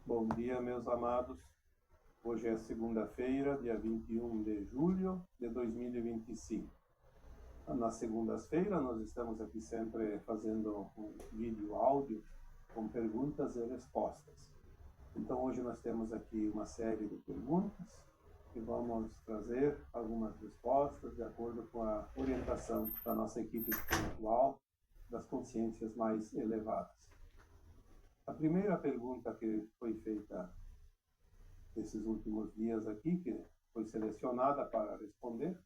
Bom dia, meus amados. Hoje é segunda-feira, dia 21 de julho de 2025. Nas segundas-feiras, nós estamos aqui sempre fazendo um vídeo áudio com perguntas e respostas. Então, hoje nós temos aqui uma série de perguntas e vamos trazer algumas respostas de acordo com a orientação da nossa equipe espiritual, das consciências mais elevadas. A primeira pergunta que foi feita esses últimos dias aqui, que foi selecionada para responder,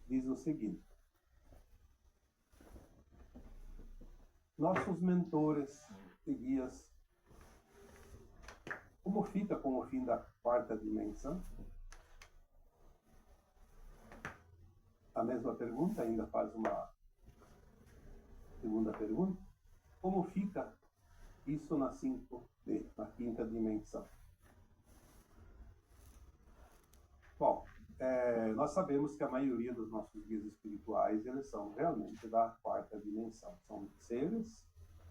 diz o seguinte: nossos mentores e guias, como fica com o fim da quarta dimensão? A mesma pergunta ainda faz uma segunda pergunta: como fica isso na 5D, na quinta dimensão? Bom, nós sabemos que a maioria dos nossos guias espirituais, eles são realmente da quarta dimensão. São seres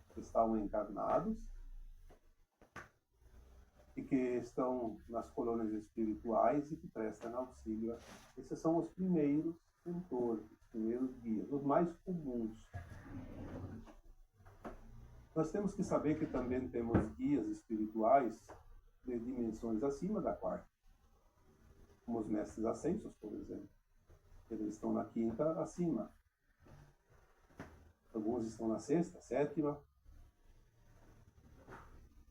que estão encarnados e que estão nas colônias espirituais e que prestam auxílio. Esses são os primeiros mentores, os primeiros guias, os mais comuns. Nós temos que saber que também temos guias espirituais de dimensões acima da quarta, como os mestres ascensos, por exemplo. Eles estão na quinta acima. Alguns estão na sexta, sétima.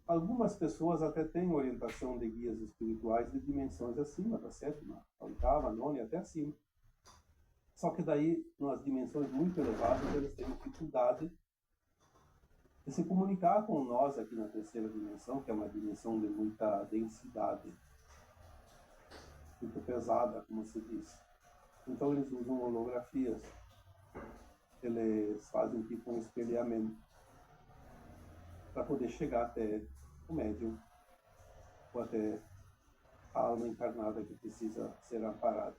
Algumas pessoas até têm orientação de guias espirituais de dimensões acima da sétima, a oitava, nona e até acima. Só que daí, nas dimensões muito elevadas, eles têm dificuldade de se comunicar com nós aqui na terceira dimensão, que é uma dimensão de muita densidade, muito pesada, como se diz. Então eles usam holografias, eles fazem tipo um espelhamento para poder chegar até o médium ou até a alma encarnada que precisa ser amparada.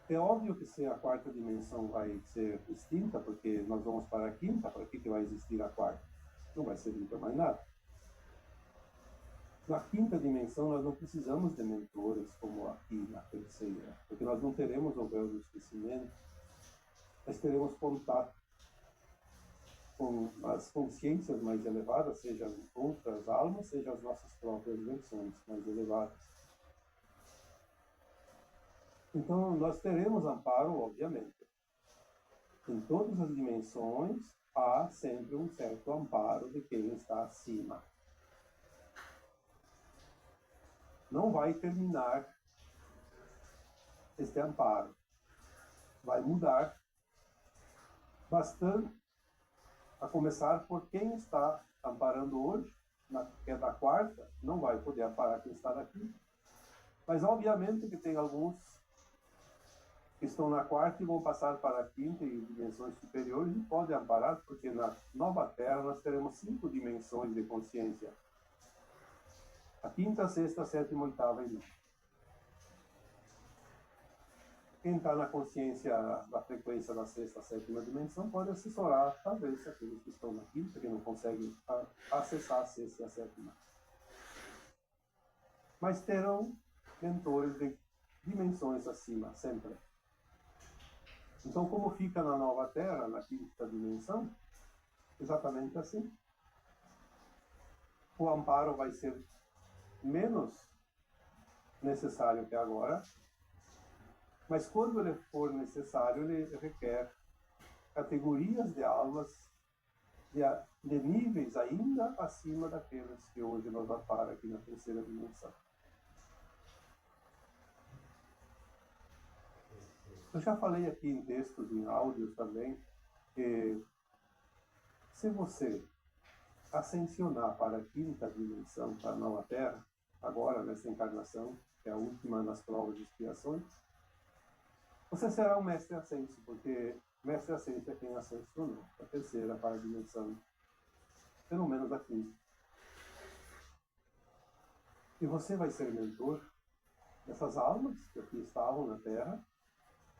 É óbvio que se a quarta dimensão vai ser extinta, porque nós vamos para a quinta, para que vai existir a quarta? Não vai servir para mais nada. Na quinta dimensão, nós não precisamos de mentores como aqui na terceira, porque nós não teremos o véu do esquecimento, nós teremos contato com as consciências mais elevadas, sejam outras almas, sejam as nossas próprias versões mais elevadas. Então, nós teremos amparo, obviamente. Em todas as dimensões, há sempre um certo amparo de quem está acima. Não vai terminar este amparo. Vai mudar bastante, a começar por quem está amparando hoje, que é da quarta, não vai poder amparar quem está na quinta. Mas, obviamente, que tem alguns que estão na quarta e vão passar para a quinta e dimensões superiores e podem amparar, porque na nova Terra nós teremos 5 dimensões de consciência. A quinta, sexta, sétima, oitava e nona. Quem está na consciência da frequência da sexta, sétima dimensão pode assessorar, talvez, aqueles que estão na quinta, que não conseguem acessar a sexta e a sétima. Mas terão mentores de dimensões acima, sempre. Então, como fica na nova Terra, na quinta dimensão? Exatamente assim. O amparo vai ser menos necessário que agora, mas quando ele for necessário, ele requer categorias de almas de níveis ainda acima daqueles que hoje nós amparam aqui na terceira dimensão. Eu já falei aqui em textos, em áudios também, que se você ascensionar para a quinta dimensão, para a nova Terra, agora nessa encarnação, que é a última nas provas de expiações, você será um mestre ascenso, porque mestre ascenso é quem ascensionou a terceira para a dimensão, pelo menos a quinta. E você vai ser mentor dessas almas que aqui estavam na Terra,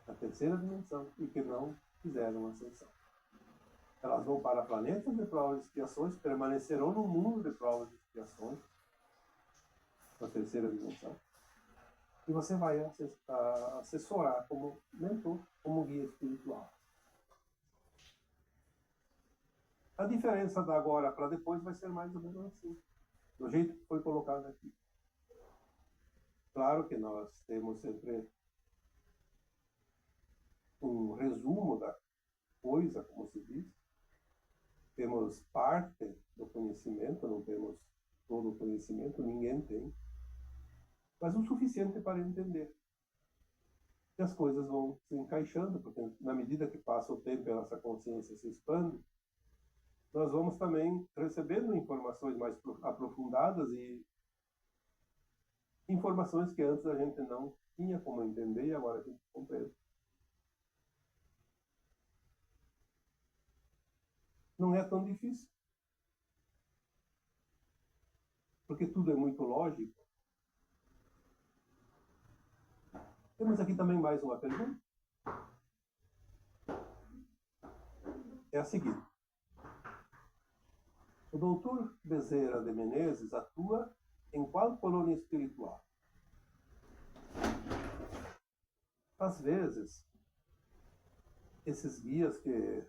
na terceira dimensão, e que não fizeram ascensão. Elas vão para planetas de provas e expiações, permanecerão no mundo de provas e expiações, na terceira dimensão. E você vai assessorar como mentor, como guia espiritual. A diferença da agora para depois vai ser mais ou menos assim, do jeito que foi colocado aqui. Claro que nós temos sempre um resumo da coisa, como se diz. Temos parte do conhecimento, não temos todo o conhecimento, ninguém tem, mas o suficiente para entender. E as coisas vão se encaixando, porque na medida que passa o tempo e a nossa consciência se expande, nós vamos também recebendo informações mais aprofundadas e informações que antes a gente não tinha como entender e agora a gente compreende. Não é tão difícil, porque tudo é muito lógico. Temos aqui também mais uma pergunta. É a seguinte. O doutor Bezerra de Menezes atua em qual colônia espiritual? Às vezes, esses guias que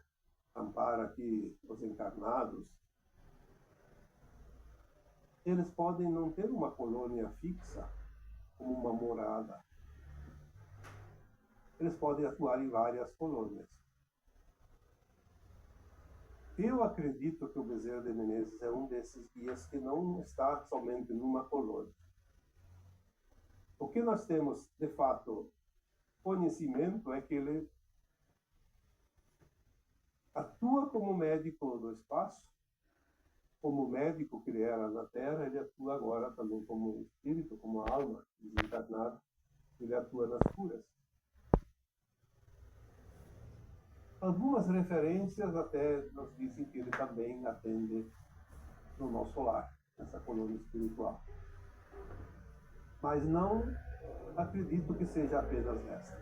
amparam aqui os encarnados, eles podem não ter uma colônia fixa, como uma morada. Eles podem atuar em várias colônias. Eu acredito que o Bezerra de Menezes é um desses guias que não está somente numa colônia. O que nós temos, de fato, conhecimento é que ele atua como médico do espaço, como médico que ele era na Terra, ele atua agora também como espírito, como alma desencarnada, ele atua nas curas. Algumas referências até nos dizem que ele também atende no nosso lar, nessa colônia espiritual. Mas não acredito que seja apenas nessa.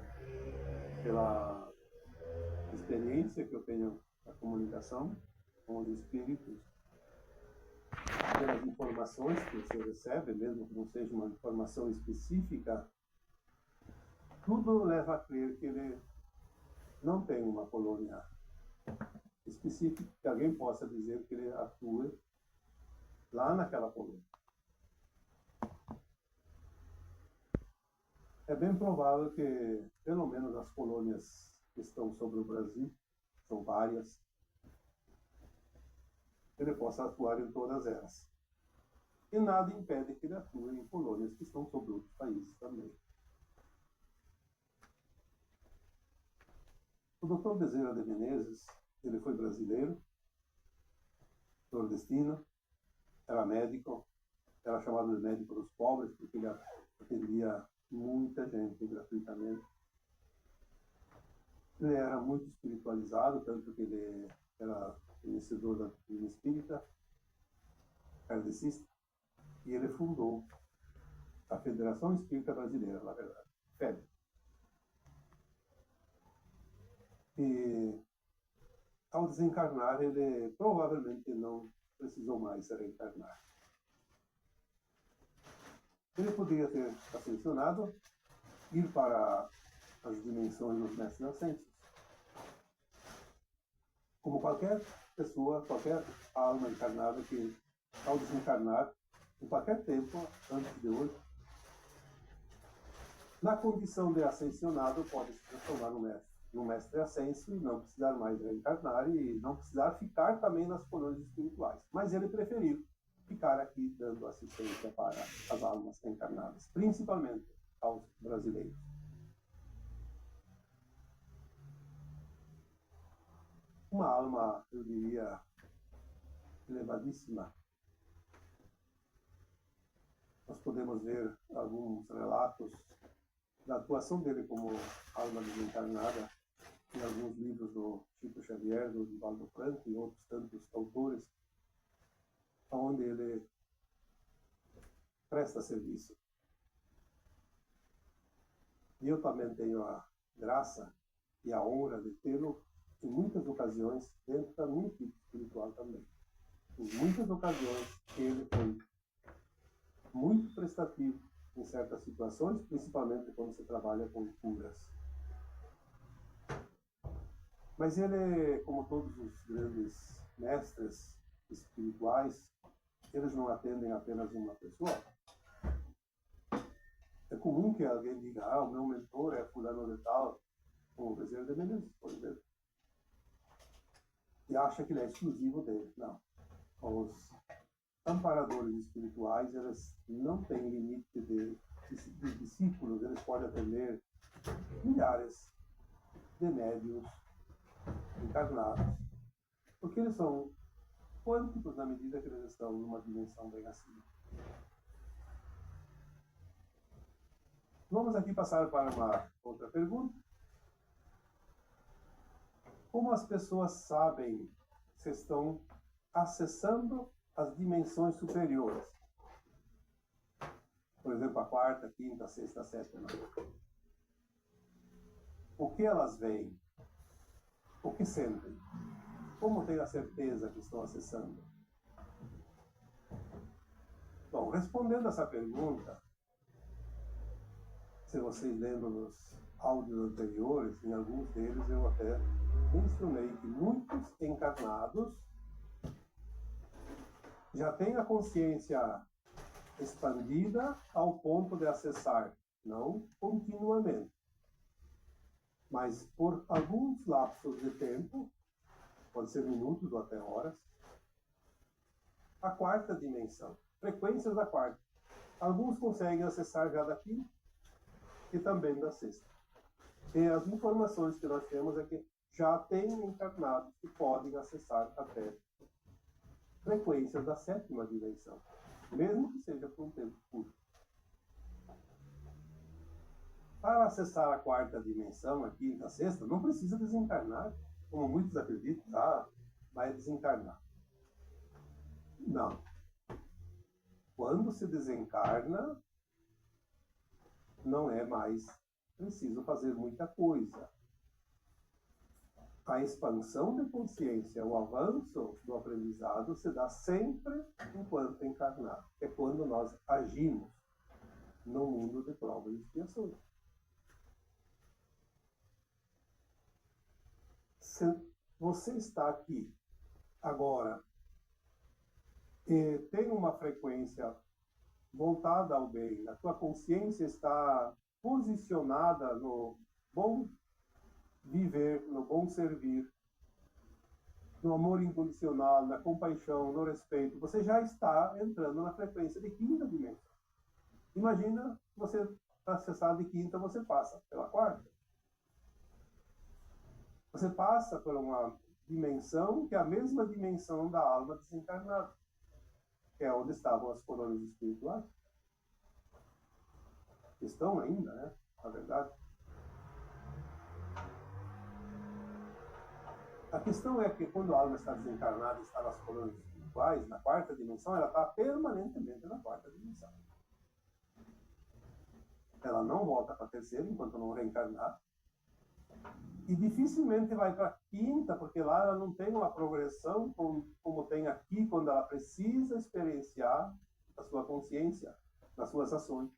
Pela experiência que eu tenho na comunicação com os espíritos, pelas informações que você recebe, mesmo que não seja uma informação específica, tudo leva a crer que ele não tem uma colônia específica, que alguém possa dizer que ele atua lá naquela colônia. É bem provável que, pelo menos as colônias que estão sobre o Brasil, são várias, ele possa atuar em todas elas. E nada impede que ele atue em colônias que estão sobre outros países também. O Dr. Bezerra de Menezes, ele foi brasileiro, nordestino, era médico, era chamado de médico dos pobres, porque ele atendia muita gente gratuitamente. Ele era muito espiritualizado, tanto que ele era conhecedor da doutrina espírita, kardecista, e ele fundou a Federação Espírita Brasileira, na verdade, FEB. E ao desencarnar, ele provavelmente não precisou mais reencarnar. Ele poderia ter ascensionado, ir para as dimensões dos mestres ascensos. Como qualquer pessoa, qualquer alma encarnada que, ao desencarnar, em qualquer tempo, antes de hoje, na condição de ascensionado, pode se transformar no mestre ascenso e não precisar mais reencarnar e não precisar ficar também nas colônias espirituais. Mas ele preferiu ficar aqui dando assistência para as almas encarnadas, principalmente aos brasileiros. Uma alma, eu diria, elevadíssima. Nós podemos ver alguns relatos da atuação dele como alma desencarnada em alguns livros do Chico Xavier, do Divaldo Franco e outros tantos autores, onde ele presta serviço. E eu também tenho a graça e a honra de tê-lo em muitas ocasiões, dentro da minha equipe espiritual também. Em muitas ocasiões, ele foi muito prestativo em certas situações, principalmente quando se trabalha com curas. Mas ele, como todos os grandes mestres espirituais, eles não atendem apenas uma pessoa. É comum que alguém diga, o meu mentor é fulano de tal, como o Bezerra de Menezes, por exemplo. E acha que ele é exclusivo dele. Não. Os amparadores espirituais, eles não têm limite de discípulos, eles podem atender milhares de médiuns encarnados, porque eles são quânticos na medida que eles estão numa dimensão bem acima. Vamos aqui passar para uma outra pergunta. Como as pessoas sabem se estão acessando as dimensões superiores? Por exemplo, a quarta, quinta, sexta, sétima. O que elas veem? O que sentem? Como ter a certeza que estão acessando? Bom, respondendo essa pergunta, se vocês lembram nos áudios anteriores, em alguns deles eu até mencionei que muitos encarnados já têm a consciência expandida ao ponto de acessar, não continuamente, mas por alguns lapsos de tempo, pode ser minutos ou até horas, a quarta dimensão, frequências da quarta. Alguns conseguem acessar já da quinta e também da sexta. E as informações que nós temos é que já tem encarnados que podem acessar até frequências da sétima dimensão, mesmo que seja por um tempo curto. Para acessar a quarta dimensão, a quinta, a sexta, não precisa desencarnar, como muitos acreditam, vai desencarnar. Não. Quando se desencarna, não é mais preciso fazer muita coisa. A expansão de consciência, o avanço do aprendizado se dá sempre enquanto encarnado. É quando nós agimos no mundo de provas e expiações. Se você está aqui agora e tem uma frequência voltada ao bem, a tua consciência está posicionada no bom viver, no bom servir, no amor incondicional, na compaixão, no respeito, você já está entrando na frequência de quinta dimensão. Imagina você acessar de quinta, você passa pela quarta. Você passa por uma dimensão que é a mesma dimensão da alma desencarnada, que é onde estavam as coroas espirituais. Estão ainda, né? Na verdade. A questão é que quando a alma está desencarnada e está nas coroas espirituais, na quarta dimensão, ela está permanentemente na quarta dimensão. Ela não volta para a terceira enquanto não reencarnar. E dificilmente vai para a quinta, porque lá ela não tem uma progressão como tem aqui, quando ela precisa experienciar a sua consciência, nas suas ações,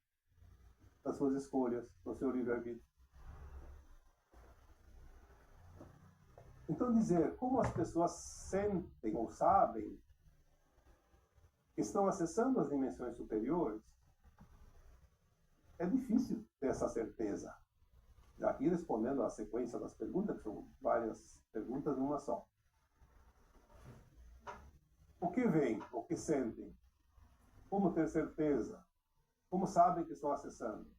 nas suas escolhas, no seu livre-arbítrio. Então, dizer como as pessoas sentem ou sabem que estão acessando as dimensões superiores, é difícil ter essa certeza. Já aqui respondendo à sequência das perguntas, que são várias perguntas numa só. O que veem? O que sentem? Como ter certeza? Como sabem que estão acessando?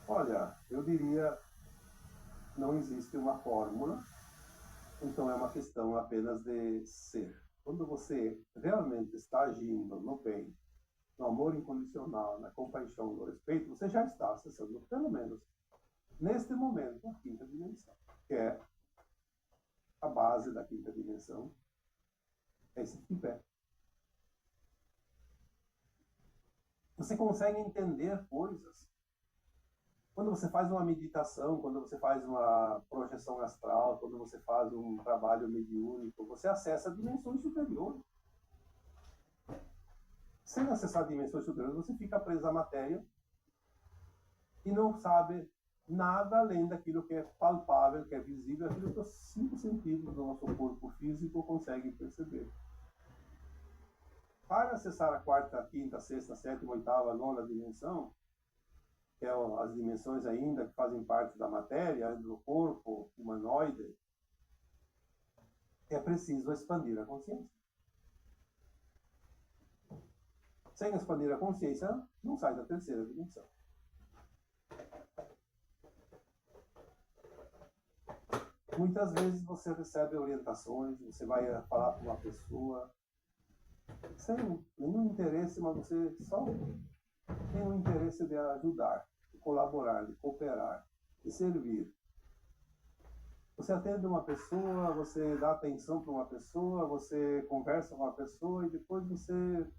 Olha, eu diria, não existe uma fórmula, então é uma questão apenas de ser. Quando você realmente está agindo no bem, no amor incondicional, na compaixão, no respeito, você já está acessando, pelo menos, neste momento, a quinta dimensão, que é a base da quinta dimensão, é esse tripé. Você consegue entender coisas Quando você faz uma meditação, quando você faz uma projeção astral, quando você faz um trabalho mediúnico, você acessa dimensões superiores. Sem acessar dimensões superiores, você fica preso à matéria e não sabe nada além daquilo que é palpável, que é visível, aquilo que os 5 sentidos do nosso corpo físico conseguem perceber. Para acessar a 4ª, 5ª, 6ª, 7ª, 8ª, 9ª dimensão, que é as dimensões ainda que fazem parte da matéria, do corpo humanoide, é preciso expandir a consciência. Sem expandir a consciência, não sai da 3ª dimensão. Muitas vezes você recebe orientações, você vai falar com uma pessoa sem nenhum interesse, mas você só tem o interesse de ajudar, de colaborar, de cooperar, de servir. Você atende uma pessoa, você dá atenção para uma pessoa, você conversa com uma pessoa e depois você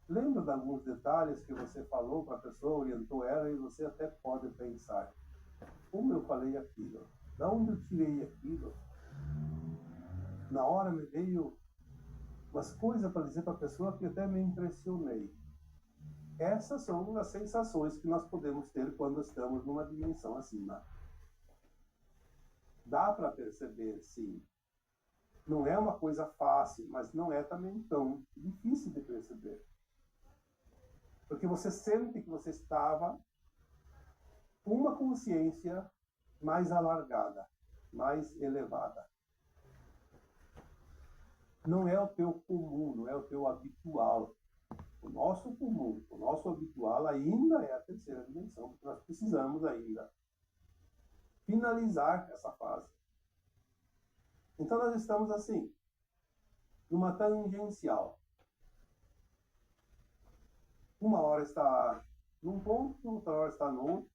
lembra de alguns detalhes que você falou para a pessoa, orientou ela, e você até pode pensar: como eu falei aquilo? De onde eu tirei aquilo? Na hora me veio umas coisas para dizer para a pessoa que até me impressionei. Essas são as sensações que nós podemos ter quando estamos numa dimensão acima. Dá para perceber, sim. Não é uma coisa fácil, mas não é também tão difícil de perceber. Porque você sente que você estava com uma consciência mais alargada, mais elevada. Não é o teu comum, não é o teu habitual. O nosso comum, o nosso habitual ainda é a 3ª dimensão, porque nós precisamos ainda finalizar essa fase. Então nós estamos assim, numa tangencial. Uma hora está num ponto, outra hora está no outro.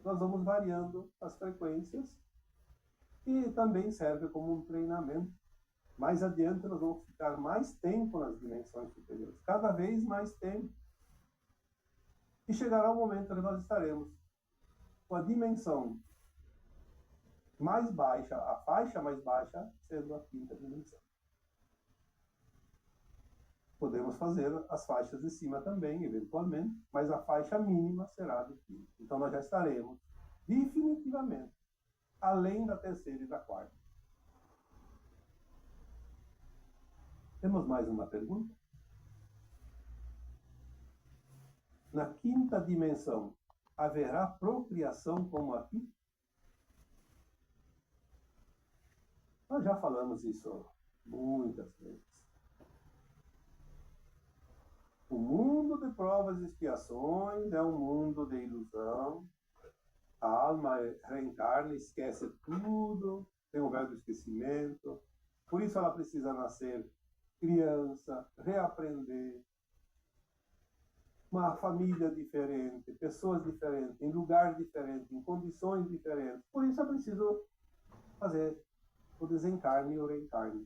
Nós vamos variando as frequências e também serve como um treinamento. Mais adiante nós vamos ficar mais tempo nas dimensões superiores, cada vez mais tempo. E chegará o momento em que nós estaremos com a dimensão mais baixa, a faixa mais baixa, sendo a 5ª dimensão. Podemos fazer as faixas de cima também, eventualmente, mas a faixa mínima será de 5ª. Então nós já estaremos definitivamente além da 3ª e da 4ª. Temos mais uma pergunta? Na 5ª dimensão, haverá procriação como aqui? Nós já falamos isso muitas vezes. O mundo de provas e expiações é um mundo de ilusão. A alma reencarna, esquece tudo, tem um véu do esquecimento. Por isso ela precisa nascer criança, reaprender. Uma família diferente, pessoas diferentes, em lugar diferente, em condições diferentes. Por isso é preciso fazer o desencarne e o reencarne.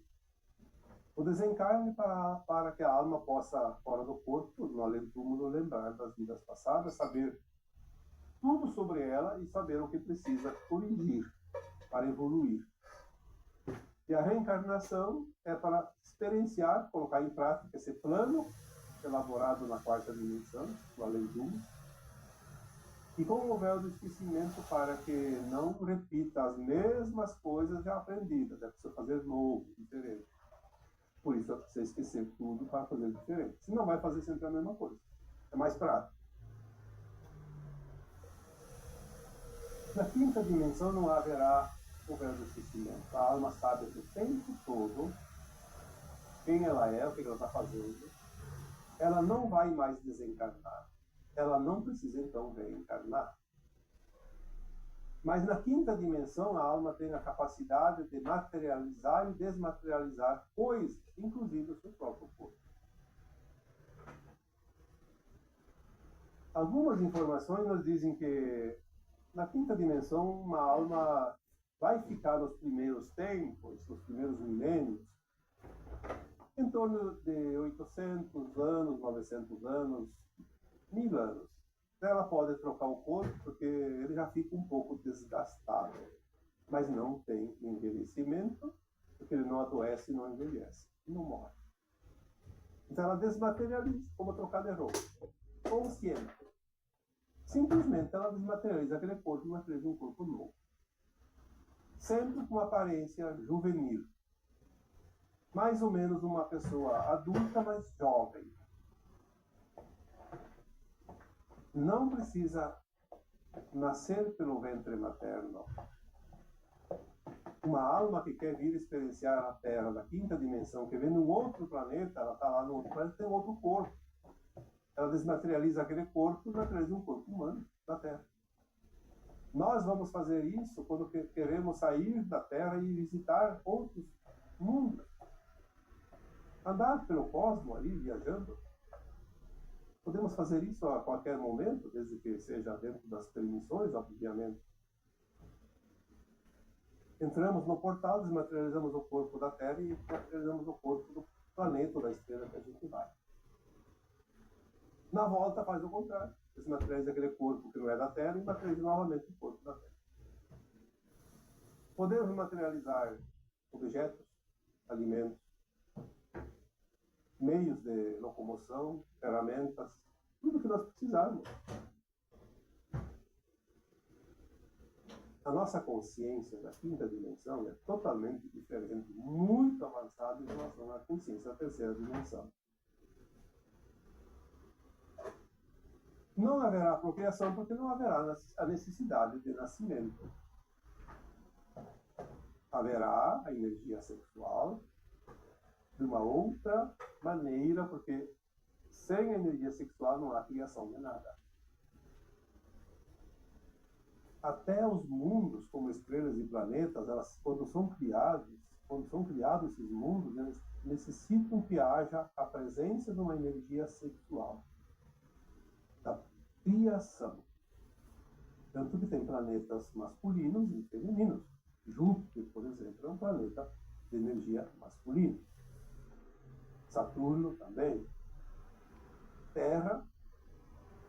O desencarne para que a alma possa, fora do corpo, no além-túmulo, lembrar das vidas passadas, saber tudo sobre ela e saber o que precisa corrigir para evoluir. E a reencarnação é para experienciar, colocar em prática esse plano elaborado na 4ª dimensão, no além-túmulo, e com o véu do esquecimento para que não repita as mesmas coisas já aprendidas. É preciso fazer novo, diferente. Por isso é preciso esquecer tudo para fazer diferente. Senão vai fazer sempre a mesma coisa. É mais prático. Na 5ª dimensão não haverá o véu do esquecimento. A alma sabe o tempo todo quem ela é, o que ela está fazendo. Ela não vai mais desencarnar. Ela não precisa, então, reencarnar. Mas na 5ª dimensão, a alma tem a capacidade de materializar e desmaterializar coisas, inclusive o seu próprio corpo. Algumas informações nos dizem que na 5ª dimensão, uma alma vai ficar nos primeiros tempos, nos primeiros milênios, em torno de 800 anos, 900 anos, 1000 anos. ela pode trocar o corpo porque ele já fica um pouco desgastado, mas não tem envelhecimento, porque ele não adoece, não envelhece, não morre. Então ela desmaterializa, como trocar de roupa. Consciente. Simplesmente ela desmaterializa aquele corpo e materializa um corpo novo. Sempre com uma aparência juvenil. Mais ou menos uma pessoa adulta, mas jovem. Não precisa nascer pelo ventre materno. Uma alma que quer vir experienciar a Terra da quinta dimensão, que vem num outro planeta, ela está lá no outro planeta, tem outro corpo. Ela desmaterializa aquele corpo e materializa um corpo humano da Terra. Nós vamos fazer isso quando queremos sair da Terra e visitar outros mundos. Andar pelo cosmos ali, viajando. Podemos fazer isso a qualquer momento, desde que seja dentro das permissões, obviamente. Entramos no portal, desmaterializamos o corpo da Terra e materializamos o corpo do planeta, da estrela que a gente vai. Na volta faz o contrário. Desmaterializa aquele corpo que não é da Terra e materializa novamente o corpo da Terra. Podemos materializar objetos, alimentos, meios de locomoção, ferramentas, tudo que nós precisarmos. A nossa consciência da quinta dimensão é totalmente diferente, muito avançada em relação à consciência da terceira dimensão. Não haverá procriação porque não haverá a necessidade de nascimento. Haverá a energia sexual de uma outra maneira, porque sem a energia sexual não há criação de nada. Até os mundos, como estrelas e planetas, elas, quando são criados esses mundos, eles necessitam que haja a presença de uma energia sexual, da criação. Tanto que tem planetas masculinos e femininos. Júpiter, por exemplo, é um planeta de energia masculina. Saturno também. Terra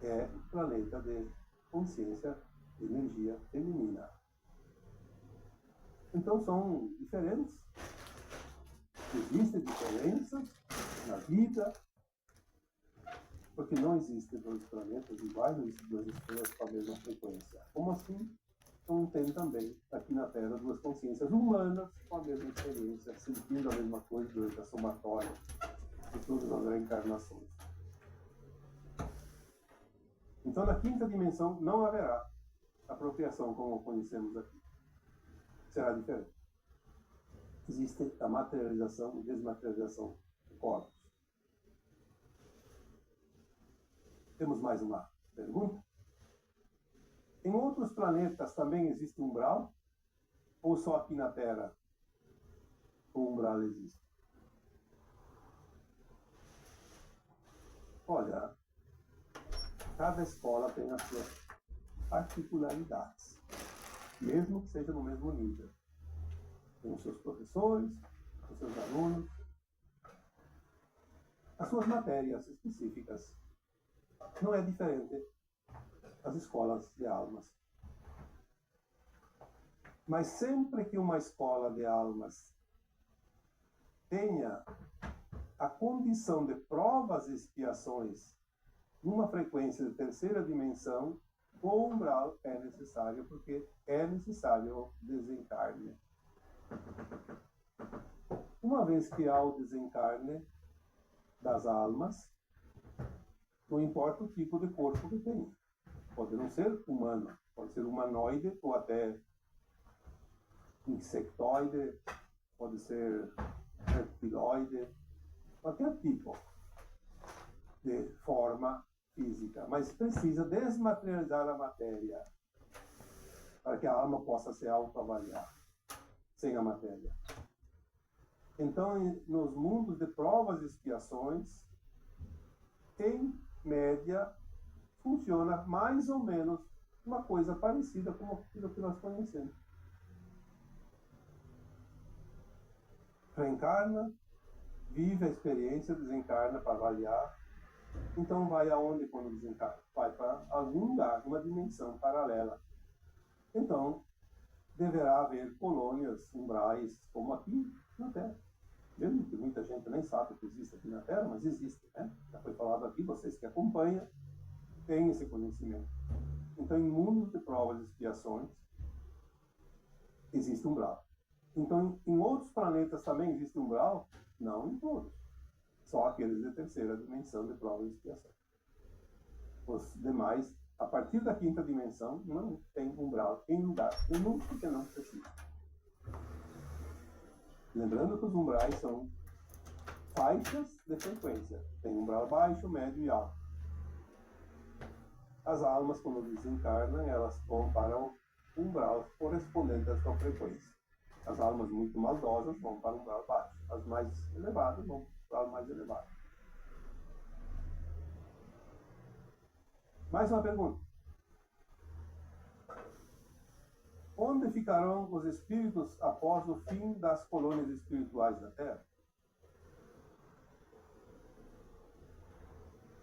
é um planeta de consciência de energia feminina. Então são diferentes. Existem diferenças na vida, porque não existem dois planetas iguais, não existem duas estrelas com a mesma frequência. Como assim? Não tem também aqui na Terra duas consciências humanas com a mesma experiência, sentindo a mesma coisa durante a somatória de todas as reencarnações. Então, na quinta dimensão não haverá a procriação como conhecemos aqui. Será diferente. Existe a materialização e desmaterialização de corpos. Temos mais uma pergunta? Em outros planetas também existe umbral? Ou só aqui na Terra o umbral existe? Olha, cada escola tem as suas particularidades, mesmo que seja no mesmo nível. Tem os seus professores, os seus alunos, as suas matérias específicas. Não é diferente das escolas de almas. Mas sempre que uma escola de almas tenha a condição de provas e expiações numa frequência de terceira dimensão, o umbral é necessário, porque é necessário o desencarne. Uma vez que há o desencarne das almas, não importa o tipo de corpo que tem. Pode não ser humano, pode ser humanoide ou até insectoide, pode ser reptiloide, qualquer tipo de forma física, mas precisa desmaterializar a matéria para que a alma possa se autoavaliar sem a matéria. Então, nos mundos de provas e expiações, em média, funciona mais ou menos uma coisa parecida com aquilo que nós conhecemos. Reencarna, vive a experiência, desencarna para avaliar Então vai aonde quando desencarna? Vai para algum lugar, uma dimensão paralela. Então, deverá haver colônias umbrais como aqui na Terra. Mesmo que muita gente nem sabe que existe aqui na Terra, mas existe, né? Já foi falado aqui, vocês que acompanham têm esse conhecimento. Então, em mundos de provas e expiações, existe umbral. Então, em outros planetas também existe umbral? Não em todos. Só aqueles de terceira dimensão de provas e expiações. Os demais, a partir da quinta dimensão, não tem umbral em lugar nenhum, porque não precisa. Lembrando que os umbrais são faixas de frequência. Tem umbral baixo, médio e alto. As almas, quando desencarnam, elas vão para o umbral correspondente à sua frequência. As almas muito maldosas vão para o umbral baixo. As mais elevadas vão para o umbral mais elevado. Mais uma pergunta. Onde ficarão os espíritos após o fim das colônias espirituais da Terra?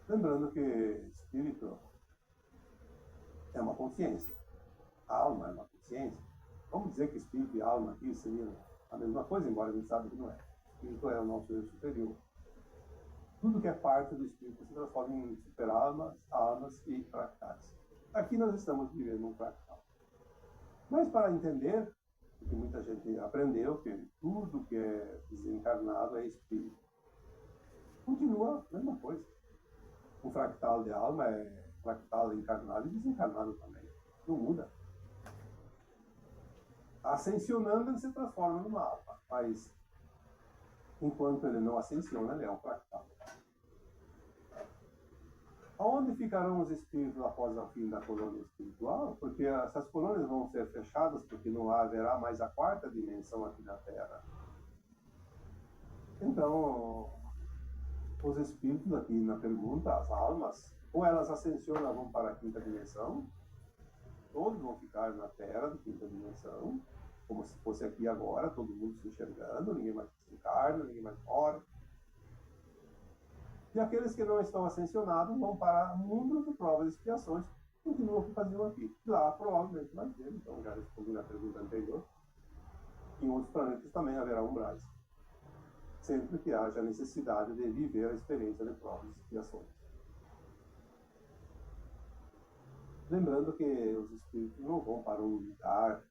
Lembrando que espírito é uma consciência. A alma é uma consciência. Vamos dizer que espírito e alma aqui seriam a mesma coisa, embora a gente sabe que não é. Espírito é o nosso eu superior. Tudo que é parte do espírito se transforma em super-almas, almas e fractais. Aqui nós estamos vivendo um fractal. Mas para entender, porque muita gente aprendeu que tudo que é desencarnado é espírito. Continua a mesma coisa. Um fractal de alma é fractal encarnado e desencarnado também. Não muda. Ascensionando, ele se transforma numa alma. Mas, enquanto ele não ascensiona, ele é um fractal. Aonde ficarão os espíritos após o fim da colônia espiritual? Porque essas colônias vão ser fechadas, porque não haverá mais a quarta dimensão aqui na Terra. Então, os espíritos aqui na pergunta, as almas, ou elas ascensionam, vão para a quinta dimensão, todos vão ficar na Terra de quinta dimensão, como se fosse aqui agora, todo mundo se enxergando, ninguém mais se encarna, ninguém mais morre. E aqueles que não estão ascensionados vão para mundos de provas e expiações, continuam o que faziam aqui. Lá, provavelmente, vai ter, então já respondi na pergunta anterior, em outros planetas também haverá umbrais, sempre que haja necessidade de viver a experiência de provas e expiações. Lembrando que os espíritos não vão para um lugar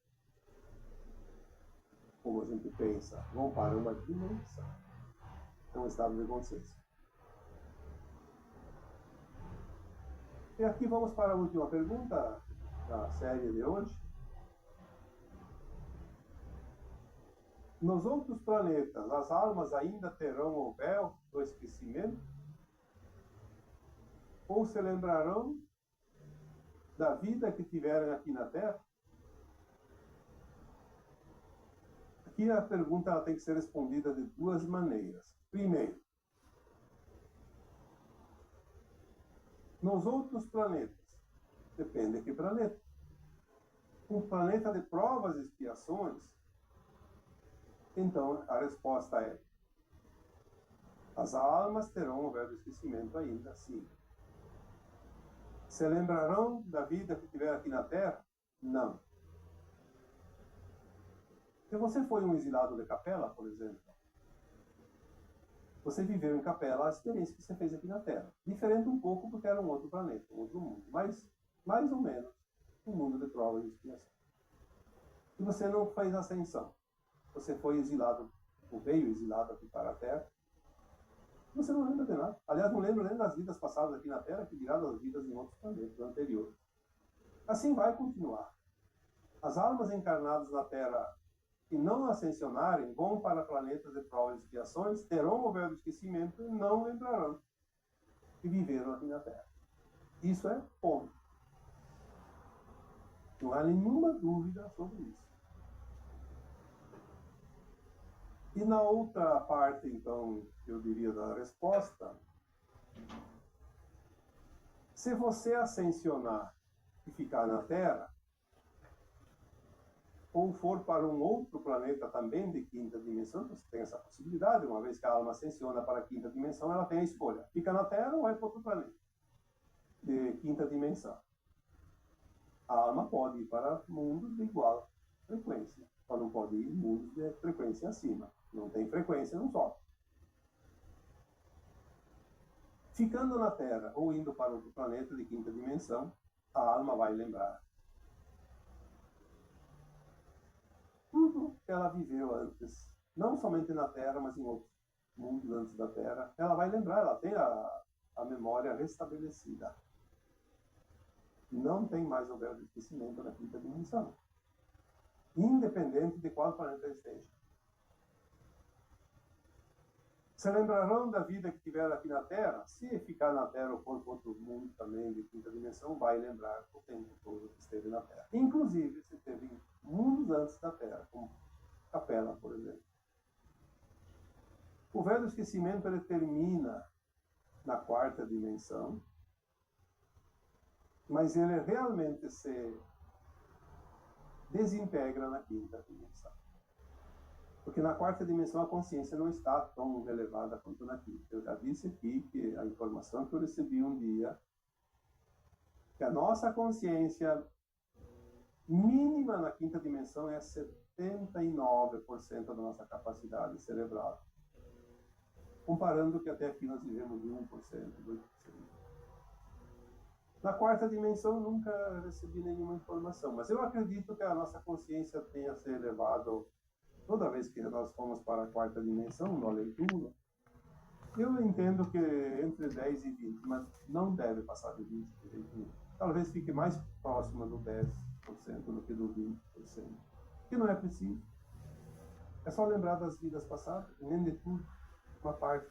como a gente pensa, vão para uma dimensão, um estado de consciência. E aqui vamos para a última pergunta da série de hoje. Nos outros planetas, as almas ainda terão o véu do esquecimento? Ou se lembrarão da vida que tiveram aqui na Terra? Aqui a pergunta ela tem que ser respondida de duas maneiras. Primeiro, nos outros planetas, depende de que planeta. Um planeta de provas e expiações, então a resposta é: as almas terão o véu do esquecimento ainda, sim. Se lembrarão da vida que tiveram aqui na Terra? Não. Se você foi um exilado de capela, por exemplo, você viveu em capela a experiência que você fez aqui na Terra. Diferente um pouco porque era um outro planeta, um outro mundo, mas mais ou menos um mundo de provas e expiação. E você não fez ascensão. Você foi exilado, ou veio exilado aqui para a Terra. Você não lembra de nada. Aliás, não lembra nem das vidas passadas aqui na Terra, que dirá das vidas em outros planetas anteriores. Assim vai continuar. As almas encarnadas na Terra que não ascensionarem vão para planetas de provas e expiações, terão o véu do esquecimento e não lembrarão que viveram aqui na Terra. Isso é ponto. Não há nenhuma dúvida sobre isso. E na outra parte, então, eu diria da resposta, se você ascensionar e ficar na Terra, ou for para um outro planeta também de quinta dimensão, você tem essa possibilidade, uma vez que a alma ascensiona para a quinta dimensão, ela tem a escolha. Fica na Terra ou vai para outro planeta de quinta dimensão. A alma pode ir para mundos de igual frequência, só não pode ir em mundos de frequência acima. Não tem frequência, não sobe. Ficando na Terra ou indo para outro planeta de quinta dimensão, a alma vai lembrar tudo que ela viveu antes, não somente na Terra, mas em outros mundos antes da Terra. Ela vai lembrar, ela tem a memória restabelecida. Não tem mais o véu de esquecimento na quinta dimensão, independente de qual planeta esteja. Se lembrarão da vida que tiveram aqui na Terra? Se ficar na Terra ou for para outro mundo também de quinta dimensão, vai lembrar o tempo todo que esteve na Terra. Inclusive, se teve mundos antes da Terra, como Capela, por exemplo. O velho esquecimento ele termina na quarta dimensão, mas ele realmente se desintegra na quinta dimensão. Porque na quarta dimensão a consciência não está tão elevada quanto na quinta. Eu já disse aqui que a informação que eu recebi um dia, que a nossa consciência mínima na quinta dimensão é 79% da nossa capacidade cerebral. Comparando que até aqui nós vivemos de 1%, 2%. Na quarta dimensão nunca recebi nenhuma informação, mas eu acredito que a nossa consciência tenha se elevado toda vez que nós fomos para a quarta dimensão, na leitura. Eu entendo que entre 10 e 20, mas não deve passar de 20 de jeito nenhum. Talvez fique mais próximo do 10% do que do 20%. Que não é preciso. É só lembrar das vidas passadas, nem de tudo, uma parte.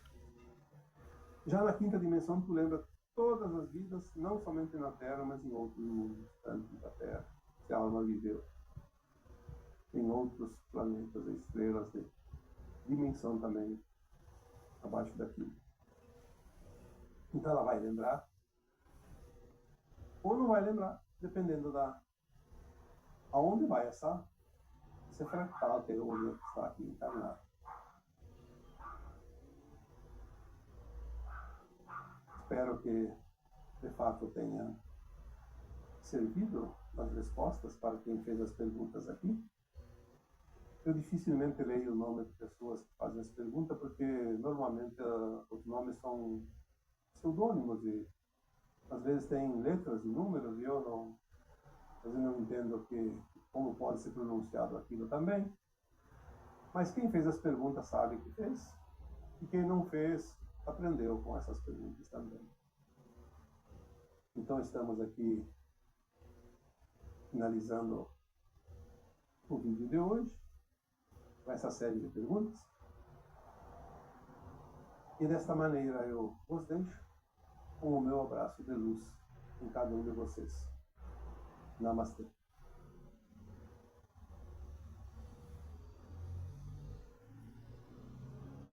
Já na quinta dimensão, tu lembra todas as vidas, não somente na Terra, mas em outros mundos, antes da Terra, que a alma viveu. Em outros planetas, estrelas de dimensão também, abaixo daqui. Então ela vai lembrar, ou não vai lembrar, dependendo da aonde vai esse fractal teoria que está aqui encarnado. Espero que, de fato, tenha servido as respostas para quem fez as perguntas aqui. Eu dificilmente leio o nome de pessoas que fazem as perguntas, porque normalmente os nomes são pseudônimos e às vezes tem letras e números e eu não entendo como pode ser pronunciado aquilo também. Mas quem fez as perguntas sabe que fez, e quem não fez aprendeu com essas perguntas também. Então estamos aqui finalizando o vídeo de hoje, com essa série de perguntas. E desta maneira eu vos deixo com o meu abraço de luz em cada um de vocês. Namastê.